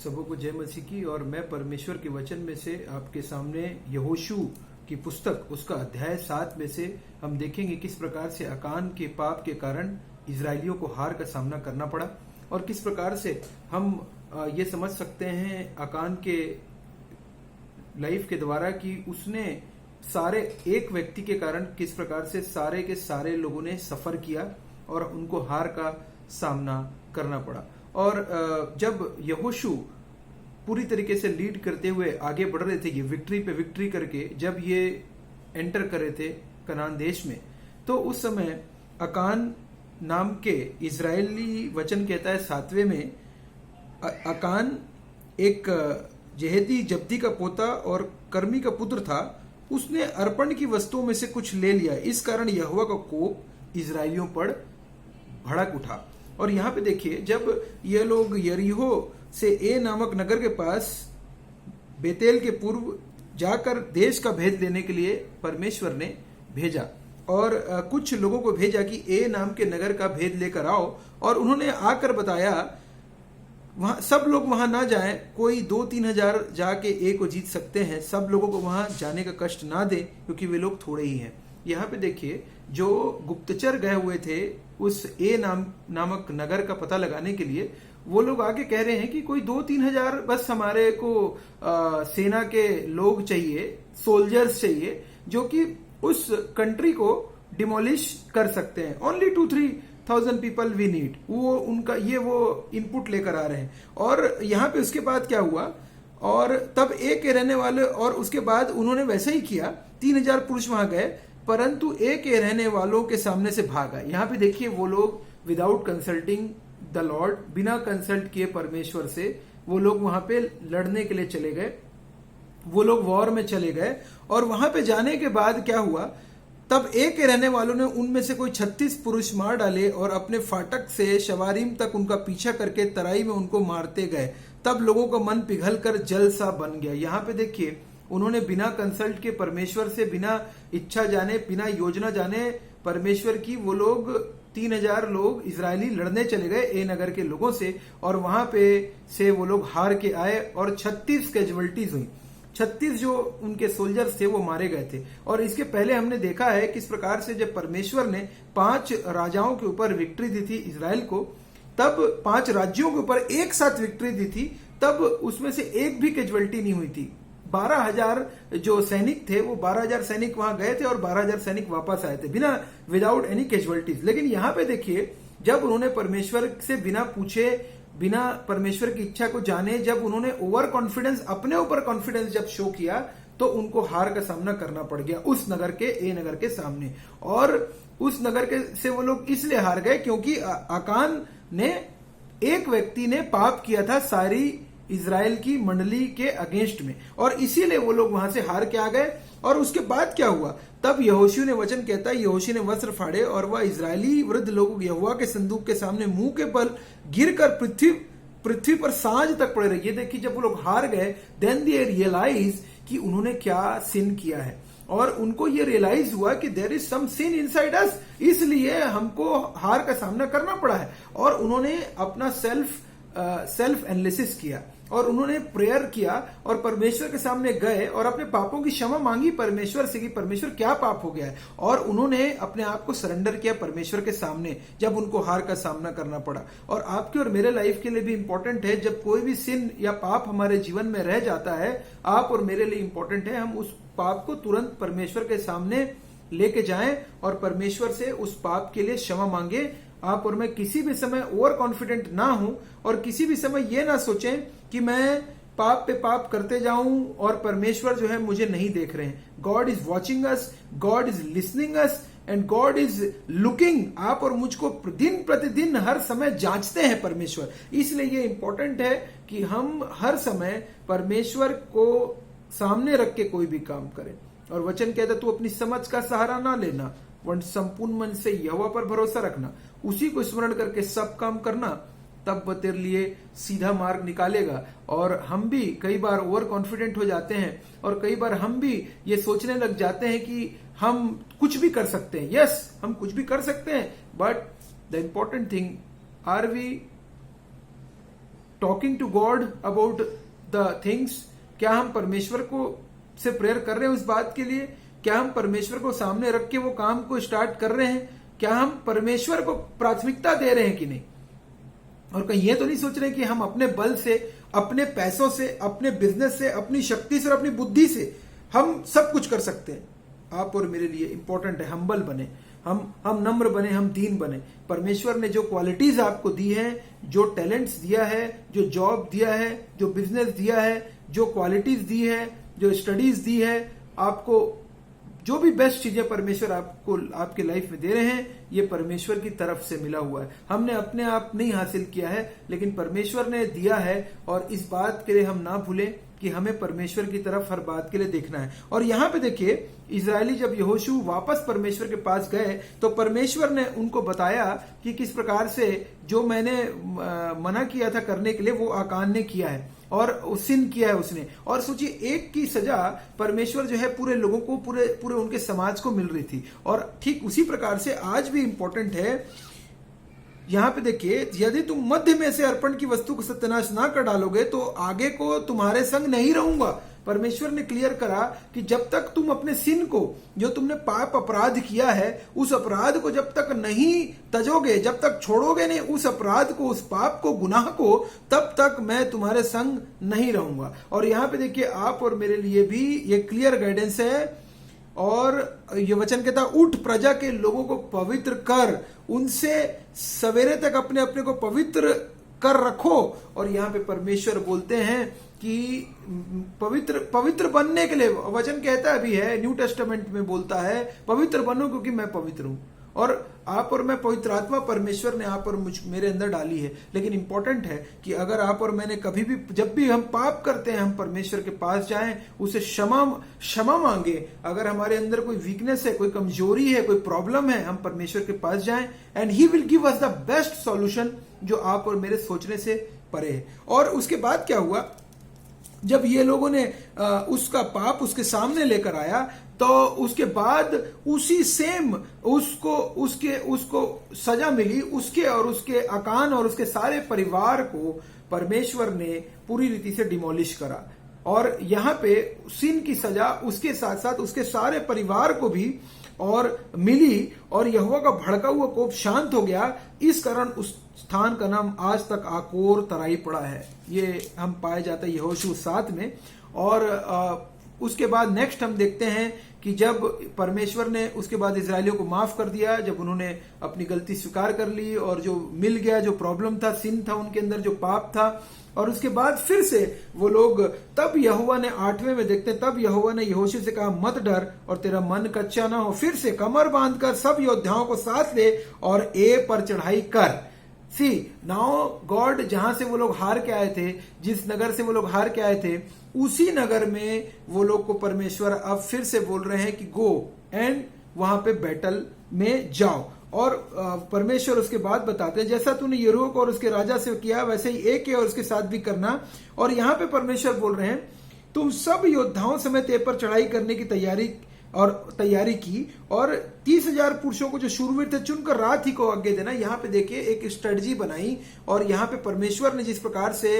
सबों को जय मसीह की। और मैं परमेश्वर के वचन में से आपके सामने यहोशू की पुस्तक उसका अध्याय 7 में से हम देखेंगे किस प्रकार से अकान के पाप के कारण इजरायलियों को हार का सामना करना पड़ा और किस प्रकार से हम ये समझ सकते हैं अकान के लाइफ के द्वारा कि उसने सारे एक व्यक्ति के कारण किस प्रकार से सारे के सारे लोगों ने सफर किया और उनको हार का सामना करना पड़ा। और जब यहोशू पूरी तरीके से लीड करते हुए आगे बढ़ रहे थे, ये विक्ट्री पे विक्ट्री करके जब ये एंटर कर रहे थे कनान देश में, तो उस समय अकान नाम के इजरायली वचन कहता है 7वें में, अकान एक जेहेती जब्दी का पोता और कर्मी का पुत्र था। उसने अर्पण की वस्तुओं में से कुछ ले लिया, इस कारण यहोवा का कोप इजरायलियों पर भड़क उठा। और यहाँ पे देखिए, जब ये लोग यरीहो से ए नामक नगर के पास बेतेल के पूर्व जाकर देश का भेद लेने के लिए परमेश्वर ने भेजा और कुछ लोगों को भेजा कि ए नाम के नगर का भेद लेकर आओ। और उन्होंने आकर बताया, वहां सब लोग वहां ना जाएं, कोई 2-3 हजार जाके ए को जीत सकते हैं, सब लोगों को वहां जाने का कष्ट ना दें क्योंकि वे लोग थोड़े ही हैं। यहाँ पे देखिए, जो गुप्तचर गए हुए थे उस ए नामक नगर का पता लगाने के लिए, वो लोग आगे कह रहे हैं कि कोई 2-3 हजार बस हमारे को सेना के लोग चाहिए, सोल्जर्स चाहिए, जो कि उस कंट्री को डिमोलिश कर सकते हैं। Only 2-3,000 people we need. वो उनका ये वो इनपुट लेकर आ रहे हैं। और यहाँ पे उसके बाद क्या हुआ, और तब ए के रहने वाले, और उसके बाद उन्होंने वैसे ही किया, 3,000 पुरुष वहां गए, परंतु ए के रहने वालों के सामने से भागा। यहाँ पे देखिए, वो लोग विदाउट कंसल्टिंग द लॉर्ड, बिना कंसल्ट किए परमेश्वर से, वो लोग वहां पे लड़ने के लिए चले गए, वो लोग वॉर में चले गए। और वहां पे जाने के बाद क्या हुआ, तब ए के रहने वालों ने उनमें से कोई 36 पुरुष मार डाले और अपने फाटक से शवारीम तक उनका पीछा करके तराई में उनको मारते गए। तब लोगों का मन पिघल कर जल सा बन गया। यहाँ पे देखिए, उन्होंने बिना कंसल्ट के परमेश्वर से, बिना इच्छा जाने, बिना योजना जाने परमेश्वर की, वो लोग 3,000 लोग इजरायली लड़ने चले गए ए नगर के लोगों से, और वहां पे से वो लोग हार के आए और 36 कैजुअलिटीज हुई। 36 जो उनके सोल्जर्स थे वो मारे गए थे। और इसके पहले हमने देखा है किस प्रकार से जब परमेश्वर ने 5 राजाओं के ऊपर विक्ट्री दी थी इजराइल को, तब 5 राज्यों के ऊपर एक साथ विक्ट्री दी थी, तब उसमें से एक भी कैजुअलिटी नहीं हुई थी। 12,000 जो सैनिक थे, वो 12,000 सैनिक वहां गए थे और 12,000 सैनिक वापस आए थे बिना विदाउट एनी कैजुअलिटीज। लेकिन यहाँ पे देखिए, जब उन्होंने परमेश्वर से बिना पूछे, बिना परमेश्वर की इच्छा को जाने, जब उन्होंने ओवर कॉन्फिडेंस, अपने ऊपर कॉन्फिडेंस जब शो किया, तो उनको हार का सामना करना पड़ गया उस नगर के, ए नगर के सामने। और उस नगर के से वो लोग इसलिए हार गए क्योंकि आकान ने, एक व्यक्ति ने पाप किया था सारी इजराइल की मंडली के अगेंस्ट में, और इसीलिए वो लोग वहां से हार के आ गए। और उसके बाद क्या हुआ, तब यहोशू ने, वचन कहता है, यहोशू ने वस्त्र फाड़े और वह इजरायली वृद्ध लोग यहोवा के संदूक के सामने मुंह के बल गिरकर पृथ्वी पर सांझ तक पड़े रहे। ये देखिए, जब वो लोग हार गए, देन दे रियलाइज कि उन्होंने क्या सिन किया है, और उनको ये रियलाइज हुआ कि there is some sin inside us, इसलिए हमको हार का सामना करना पड़ा है। और उन्होंने अपना सेल्फ एनालिसिस किया और उन्होंने प्रेयर किया और परमेश्वर के सामने गए और अपने पापों की क्षमा मांगी परमेश्वर से कि परमेश्वर क्या पाप हो गया है, और उन्होंने अपने आप को सरेंडर किया परमेश्वर के सामने जब उनको हार का सामना करना पड़ा। और आपके और मेरे लाइफ के लिए भी इंपॉर्टेंट है, जब कोई भी सिन या पाप हमारे जीवन में रह जाता है, आप और मेरे लिए इंपॉर्टेंट है, हम उस पाप को तुरंत परमेश्वर के सामने लेके जाएं और परमेश्वर से उस पाप के लिए क्षमा मांगे। आप और मैं किसी भी समय ओवर कॉन्फिडेंट ना हो और किसी भी समय ये ना सोचें कि मैं पाप पे पाप करते जाऊं और परमेश्वर जो है मुझे नहीं देख रहे हैं। God is watching us, God is listening us and God is looking. आप और मुझको दिन प्रतिदिन हर समय जांचते हैं परमेश्वर। इसलिए ये इंपॉर्टेंट है कि हम हर समय परमेश्वर को सामने रख के कोई भी काम करें। और वचन कहता है, तू अपनी समझ का सहारा ना लेना, वरन संपूर्ण मन से यहोवा पर भरोसा रखना, उसी को स्मरण करके सब काम करना, तब वह तेरे लिए सीधा मार्ग निकालेगा। और हम भी कई बार ओवर कॉन्फिडेंट हो जाते हैं और कई बार हम भी ये सोचने लग जाते हैं कि हम कुछ भी कर सकते हैं। यस, हम कुछ भी कर सकते हैं, but the important thing, are we talking to God about the things? क्या हम परमेश्वर को से प्रेयर कर रहे हैं उस बात के लिए? क्या हम परमेश्वर को सामने रख के वो काम को स्टार्ट कर रहे हैं? क्या हम परमेश्वर को प्राथमिकता दे रहे हैं कि नहीं? और कहीं ये तो नहीं सोच रहे कि हम अपने बल से, अपने पैसों से, अपने बिजनेस से, अपनी शक्ति से और अपनी बुद्धि से हम सब कुछ कर सकते हैं? आप और मेरे लिए इंपॉर्टेंट है हम्बल बने, हम नम्र बने, हम दीन बने। परमेश्वर ने जो क्वालिटीज आपको दी है, जो टैलेंट्स दिया है, जो जॉब दिया है, जो बिजनेस दिया है, जो क्वालिटीज दी है, जो स्टडीज दी है, आपको जो भी बेस्ट चीजें परमेश्वर आपको आपके लाइफ में दे रहे हैं, ये परमेश्वर की तरफ से मिला हुआ है। हमने अपने आप नहीं हासिल किया है, लेकिन परमेश्वर ने दिया है। और इस बात के लिए हम ना भूलें कि हमें परमेश्वर की तरफ हर बात के लिए देखना है। और यहाँ पे देखिए, इजरायली जब यहोशू वापस परमेश्वर के पास गए तो परमेश्वर ने उनको बताया कि किस प्रकार से जो मैंने मना किया था करने के लिए वो आकान ने किया है और सिन किया है उसने। और सोचिए, एक की सजा परमेश्वर जो है पूरे लोगों को, पूरे उनके समाज को मिल रही थी। और ठीक उसी प्रकार से आज भी इंपॉर्टेंट है, यहां पे देखिए, यदि तुम मध्य में से अर्पण की वस्तु को सत्यानाश ना कर डालोगे तो आगे को तुम्हारे संग नहीं रहूंगा। परमेश्वर ने क्लियर करा कि जब तक तुम अपने सिन को, जो तुमने पाप अपराध किया है, उस अपराध को जब तक नहीं तजोगे, जब तक छोड़ोगे नहीं उस अपराध को, उस पाप को, गुनाह को, तब तक मैं तुम्हारे संग नहीं रहूंगा। और यहां पे देखिए, आप और मेरे लिए भी ये क्लियर गाइडेंस है। और ये वचन कहता, उठ प्रजा के लोगों को पवित्र कर, उनसे सवेरे तक अपने अपने को पवित्र कर रखो। और यहाँ पे परमेश्वर बोलते हैं कि पवित्र बनने के लिए, वचन कहता भी है, न्यू टेस्टामेंट में बोलता है, पवित्र बनो क्योंकि मैं पवित्र हूं। और आप और मैं, पवित्र आत्मा परमेश्वर ने आप और मेरे अंदर डाली है। लेकिन इंपॉर्टेंट है कि अगर आप और मैंने कभी भी, जब भी हम पाप करते हैं, हम परमेश्वर के पास जाएं, उसे क्षमा मांगे। अगर हमारे अंदर कोई वीकनेस है, कोई कमजोरी है, कोई प्रॉब्लम है, हम परमेश्वर के पास जाएं, and he will give us the best solution, जो आप और मेरे सोचने से परे है। और उसके बाद क्या हुआ, जब ये लोगों ने उसका पाप उसके सामने लेकर आया, तो उसके बाद उसी सेम उसको सजा मिली, उसके और उसके आकान और उसके सारे परिवार को परमेश्वर ने पूरी रीति से डिमोलिश करा। और यहाँ पे सिन की सजा उसके साथ साथ उसके सारे परिवार को भी और मिली, और यहोवा का भड़का हुआ कोप शांत हो गया। इस कारण उस स्थान का नाम आज तक आकोर तराई पड़ा है। ये हम पाए जाते हैं यहोशू 7 में। और उसके बाद नेक्स्ट हम देखते हैं कि जब परमेश्वर ने उसके बाद इजरायलियों को माफ कर दिया, जब उन्होंने अपनी गलती स्वीकार कर ली और जो मिल गया, जो प्रॉब्लम था, सिन था उनके अंदर, जो पाप था, और उसके बाद फिर से वो लोग, तब यहोवा ने 8वें में देखते हैं, तब यहोवा ने यहोशू से कहा, मत डर और तेरा मन कच्चा ना हो, फिर से कमर बांधकर सब योद्धाओं को साथ ले और ए पर चढ़ाई कर। सी नाउ गॉड, जहां से वो लोग हार के आए थे, जिस नगर से वो लोग हार के आए थे, उसी नगर में वो लोग को परमेश्वर अब फिर से बोल रहे हैं कि गो एंड वहां पे बैटल में जाओ। और परमेश्वर उसके बाद बताते हैं, जैसा तूने यरीहो को और उसके राजा से किया, वैसे ही एक है और उसके साथ भी करना। और यहाँ पे परमेश्वर बोल रहे हैं, तुम सब योद्धाओं समेत ए पर चढ़ाई करने की तैयारी की, और 30,000 पुरुषों को जो शूरवीर थे चुनकर रात ही को आगे देना। यहाँ पे देखिए एक स्ट्रेटजी बनाई, और यहाँ पे परमेश्वर ने जिस प्रकार से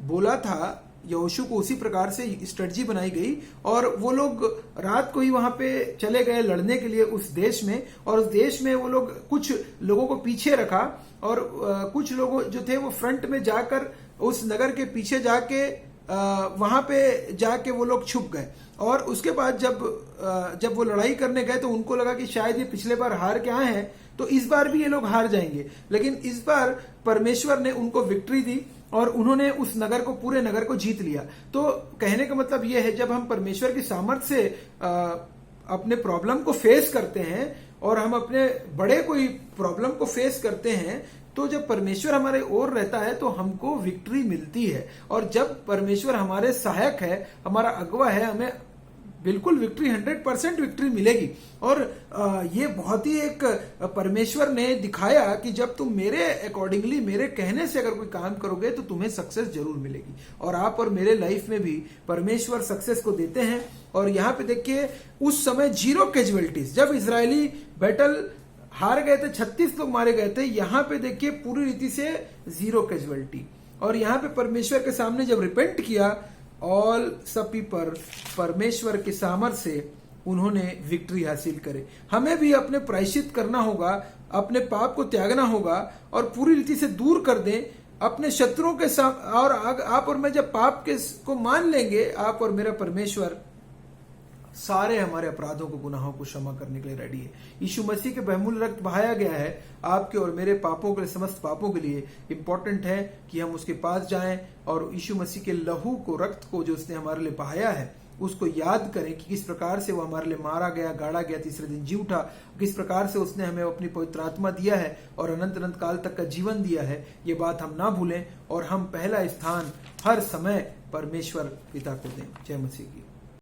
बोला था यहोशू को, उसी प्रकार से स्ट्रेटजी बनाई गई। और वो लोग रात को ही वहां पे चले गए लड़ने के लिए उस देश में। और उस देश में वो लोग कुछ लोगों को पीछे रखा, और कुछ लोग जो थे वो फ्रंट में जाकर उस नगर के पीछे जाके वहां पे जाके वो लोग छुप गए। और उसके बाद जब वो लड़ाई करने गए तो उनको लगा कि शायद ये पिछले बार हार के आए हैं, तो इस बार भी ये लोग हार जाएंगे। लेकिन इस बार परमेश्वर ने उनको विक्ट्री दी और उन्होंने उस नगर को, पूरे नगर को जीत लिया। तो कहने का मतलब यह है, जब हम परमेश्वर की सामर्थ्य से अपने प्रॉब्लम को फेस करते हैं, और हम अपने बड़े कोई प्रॉब्लम को फेस करते हैं, तो जब परमेश्वर हमारे ओर रहता है तो हमको विक्ट्री मिलती है। और जब परमेश्वर हमारे सहायक है, हमारा अगवा है, हमें बिल्कुल विक्ट्री, 100% विक्ट्री मिलेगी। और ये बहुत ही एक परमेश्वर ने दिखाया कि जब तुम मेरे अकॉर्डिंगली, मेरे कहने से अगर कोई काम करोगे तो तुम्हें सक्सेस जरूर मिलेगी। और आप और मेरे लाइफ में भी परमेश्वर सक्सेस को देते हैं। और यहाँ पे देखिए, उस समय 0 कैजुअलिटीज, जब इजरायली बैटल हार गए थे, 36 लोग मारे गए थे, यहाँ पे देखिए पूरी रीति से 0 कैजुअलिटी। और यहाँ पे परमेश्वर के सामने जब रिपेंट किया, ऑल सब पीपल परमेश्वर के सामर्थ्य से उन्होंने विक्ट्री हासिल करे। हमें भी अपने प्रायश्चित करना होगा, अपने पाप को त्यागना होगा और पूरी रीति से दूर कर दें अपने शत्रुओं के साथ। और आप और मैं जब पाप को मान लेंगे, आप और मेरा परमेश्वर सारे हमारे अपराधों को, गुनाहों को क्षमा करने के लिए रेडी है। यीशु मसीह के बहुमूल्य रक्त बहाया गया है आपके और मेरे पापों के लिए, समस्त पापों के लिए। इंपॉर्टेंट है कि हम उसके पास जाएं और यीशु मसीह के लहू को, रक्त को जो उसने हमारे लिए बहाया है, उसको याद करें कि किस प्रकार से वो हमारे लिए मारा गया, गाड़ा गया, तीसरे दिन जी उठा, किस प्रकार से उसने हमें अपनी पवित्र आत्मा दिया है और अनंत अनंत काल तक का जीवन दिया है। ये बात हम ना भूलें और हम पहला स्थान हर समय परमेश्वर पिता को दें। जय मसीह की।